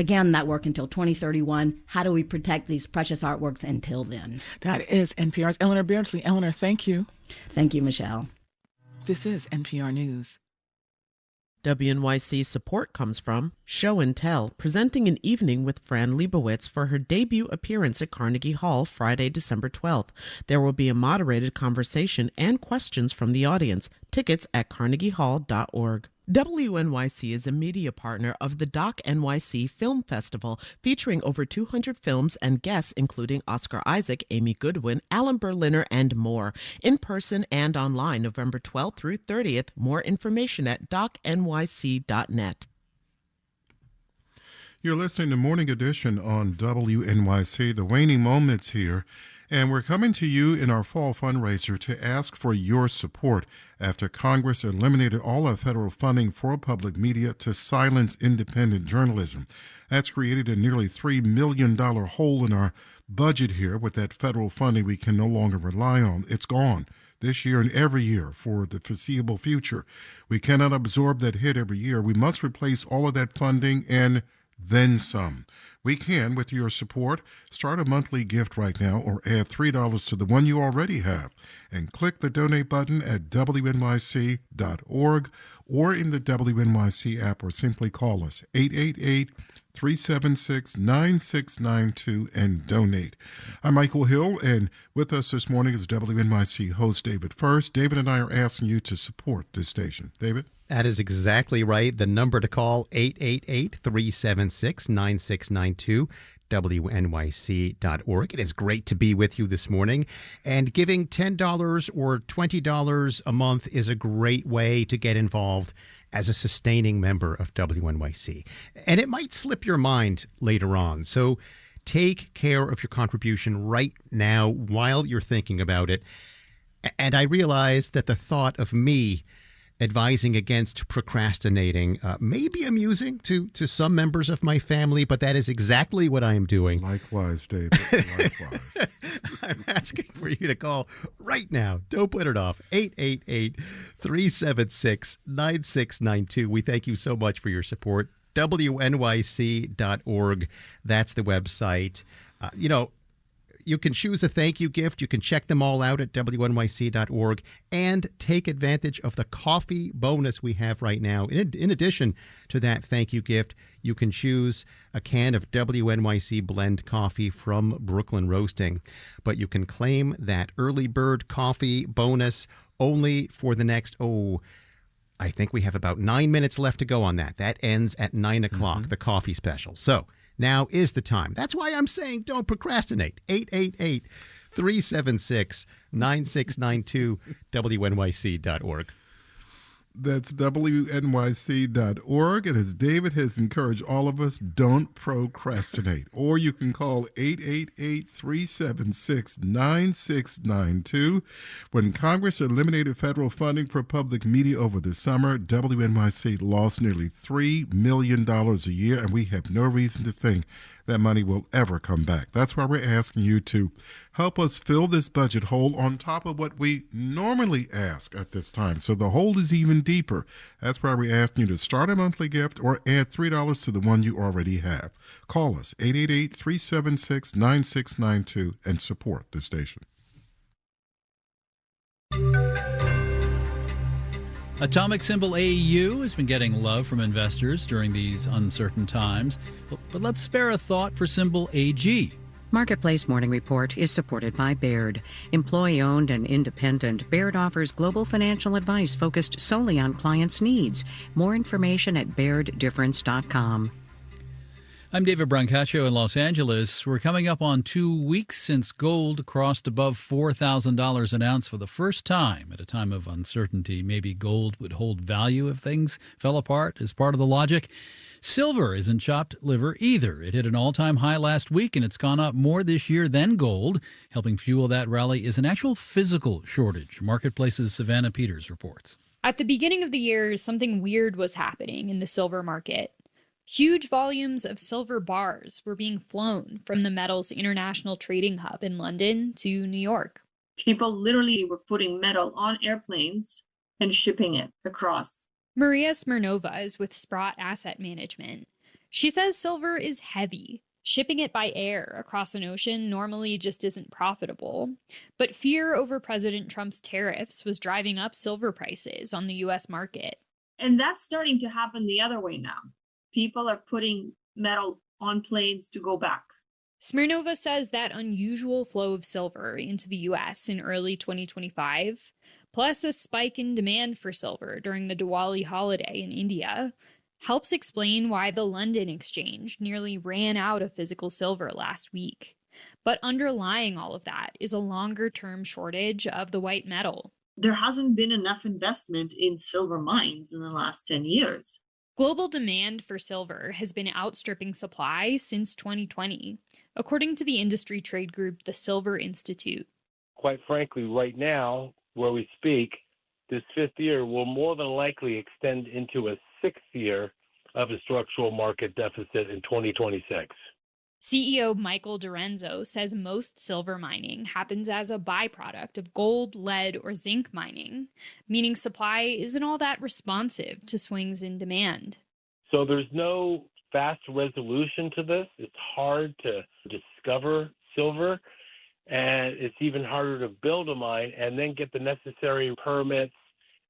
Again, that work until 2031. How do we protect these precious artworks until then? That is NPR's Eleanor Beardsley. Eleanor, thank you. Thank you, Michelle. This is NPR News. WNYC support comes from Show and Tell, presenting an evening with Fran Lebowitz for her debut appearance at Carnegie Hall Friday, December 12th. There will be a moderated conversation and questions from the audience. Tickets at carnegiehall.org. WNYC is a media partner of the Doc NYC Film Festival, featuring over 200 films and guests including Oscar Isaac, Amy Goodwin, Alan Berliner, and more. In person and online, November 12th through 30th. More information at docnyc.net. You're listening to Morning Edition on WNYC. The waning moments here. And we're coming to you in our fall fundraiser to ask for your support after Congress eliminated all of federal funding for public media to silence independent journalism. That's created a nearly $3 million hole in our budget here. With that federal funding we can no longer rely on. It's gone this year and every year for the foreseeable future. We cannot absorb that hit every year. We must replace all of that funding and then some. We can, with your support, start a monthly gift right now or add $3 to the one you already have and click the donate button at WNYC.org or in the WNYC app, or simply call us 888-376-9692 and donate. I'm Michael Hill, and with us this morning is WNYC host David First. David and I are asking you to support this station. David? That is exactly right. The number to call, 888-376-9692, WNYC.org. It is great to be with you this morning. And giving $10 or $20 a month is a great way to get involved as a sustaining member of WNYC. And it might slip your mind later on. So take care of your contribution right now while you're thinking about it. And I realize that the thought of me advising against procrastinating may be amusing to some members of my family, but that is exactly what I am doing. Likewise, David. Likewise. I'm asking for you to call right now. Don't put it off. 888-376-9692. We thank you so much for your support. WNYC.org. That's the website. You can choose a thank you gift. You can check them all out at WNYC.org and take advantage of the coffee bonus we have right now. In addition to that thank you gift, you can choose a can of WNYC blend coffee from Brooklyn Roasting. But you can claim that early bird coffee bonus only for the next, I think we have about 9 minutes left to go on that. That ends at 9 o'clock, the coffee special. So now is the time. That's why I'm saying don't procrastinate. 888-376-9692, WNYC.org. That's WNYC.org. And as David has encouraged all of us, don't procrastinate. Or you can call 888-376-9692. When Congress eliminated federal funding for public media over the summer, WNYC lost nearly $3 million a year, and we have no reason to think that money will ever come back. That's why we're asking you to help us fill this budget hole on top of what we normally ask at this time. So the hole is even deeper. That's why we're asking you to start a monthly gift or add $3 to the one you already have. Call us, 888-376-9692, and support the station. Atomic symbol AU has been getting love from investors during these uncertain times, but let's spare a thought for symbol AG. Marketplace Morning Report is supported by Baird. Employee-owned and independent, Baird offers global financial advice focused solely on clients' needs. More information at bairdifference.com. I'm David Brancaccio in Los Angeles. We're coming up on 2 weeks since gold crossed above $4,000 an ounce for the first time at a time of uncertainty. Maybe gold would hold value if things fell apart as part of the logic. Silver isn't chopped liver either. It hit an all-time high last week, and it's gone up more this year than gold. Helping fuel that rally is an actual physical shortage. Marketplace's Savannah Peters reports. At the beginning of the year, something weird was happening in the silver market. Huge volumes of silver bars were being flown from the metal's international trading hub in London to New York. People literally were putting metal on airplanes and shipping it across. Maria Smirnova is with Sprott Asset Management. She says silver is heavy. Shipping it by air across an ocean normally just isn't profitable. But fear over President Trump's tariffs was driving up silver prices on the U.S. market. And that's starting to happen the other way now. People are putting metal on planes to go back. Smirnova says that unusual flow of silver into the U.S. in early 2025, plus a spike in demand for silver during the Diwali holiday in India, helps explain why the London Exchange nearly ran out of physical silver last week. But underlying all of that is a longer-term shortage of the white metal. There hasn't been enough investment in silver mines in the last 10 years. Global demand for silver has been outstripping supply since 2020, according to the industry trade group, the Silver Institute. Quite frankly, right now, where we speak, this fifth year will more than likely extend into a sixth year of a structural market deficit in 2026. CEO Michael Dorenzo says most silver mining happens as a byproduct of gold, lead, or zinc mining, meaning supply isn't all that responsive to swings in demand. So there's no fast resolution to this. It's hard to discover silver, and it's even harder to build a mine and then get the necessary permits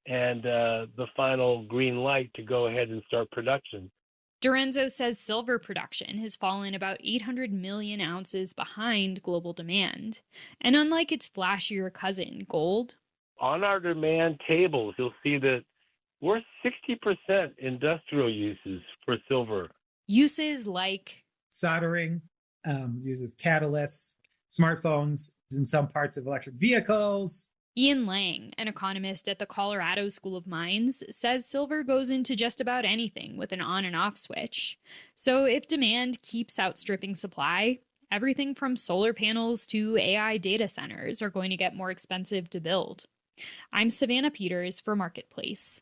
and the final green light to go ahead and start production. Dorenzo says silver production has fallen about 800 million ounces behind global demand. And unlike its flashier cousin, gold, on our demand tables, you'll see that we're 60% industrial uses for silver. Uses like soldering, uses catalysts, smartphones, in some parts of electric vehicles. Ian Lang, an economist at the Colorado School of Mines, says silver goes into just about anything with an on and off switch. So if demand keeps outstripping supply, everything from solar panels to AI data centers are going to get more expensive to build. I'm Savannah Peters for Marketplace.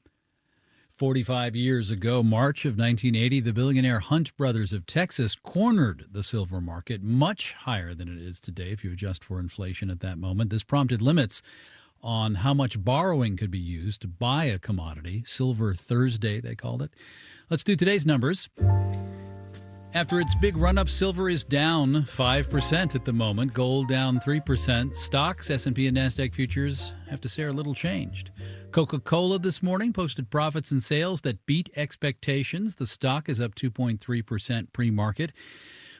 45 years ago, March of 1980, the billionaire Hunt brothers of Texas cornered the silver market much higher than it is today if you adjust for inflation at that moment. This prompted limits on how much borrowing could be used to buy a commodity. Silver Thursday, they called it. Let's do today's numbers. After its big run-up, silver is down 5% at the moment. Gold down 3%. Stocks, S&P and NASDAQ futures, have to say are a little changed. Coca-Cola this morning posted profits and sales that beat expectations. The stock is up 2.3% pre-market.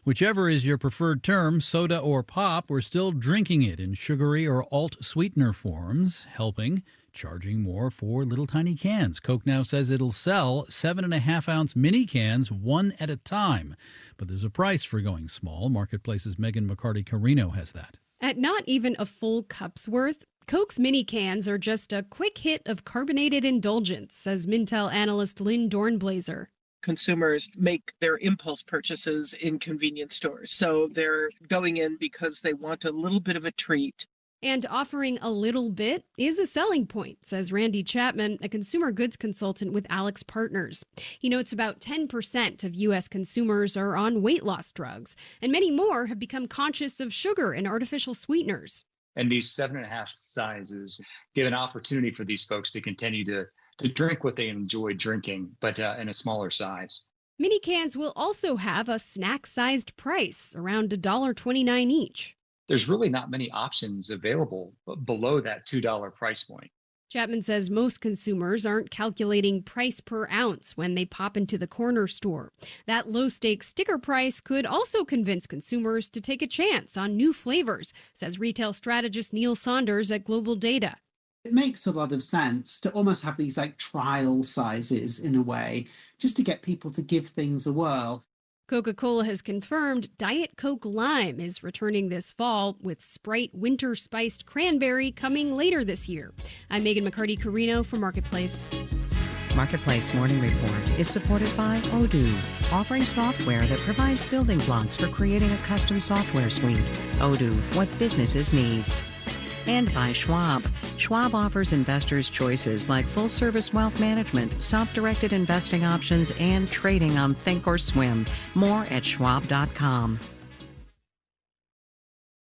Whichever is your preferred term, soda or pop, we're still drinking it in sugary or alt sweetener forms, helping, charging more for little tiny cans. Coke now says it'll sell 7.5-ounce mini cans one at a time. But there's a price for going small. Marketplace's Megan McCarty-Carino has that. At not even a full cup's worth, Coke's mini cans are just a quick hit of carbonated indulgence, says Mintel analyst Lynn Dornblazer. Consumers make their impulse purchases in convenience stores. So they're going in because they want a little bit of a treat. And offering a little bit is a selling point, says Randy Chapman, a consumer goods consultant with Alex Partners. He notes about 10% of U.S. consumers are on weight loss drugs, and many more have become conscious of sugar and artificial sweeteners. And these 7.5 sizes give an opportunity for these folks to continue to drink what they enjoy drinking, but in a smaller size. Mini cans will also have a snack-sized price, around $1.29 each. There's really not many options available below that $2 price point. Chapman says most consumers aren't calculating price per ounce when they pop into the corner store. That low-stakes sticker price could also convince consumers to take a chance on new flavors, says retail strategist Neil Saunders at Global Data. It makes a lot of sense to almost have these like trial sizes in a way, just to get people to give things a whirl. Coca-Cola has confirmed Diet Coke Lime is returning this fall, with Sprite Winter Spiced Cranberry coming later this year. I'm Megan McCarty-Carino for Marketplace. Marketplace Morning Report is supported by Odoo, offering software that provides building blocks for creating a custom software suite. Odoo, what businesses need. And by Schwab. Schwab offers investors choices like full-service wealth management, self-directed investing options, and trading on Think or Swim. More at schwab.com.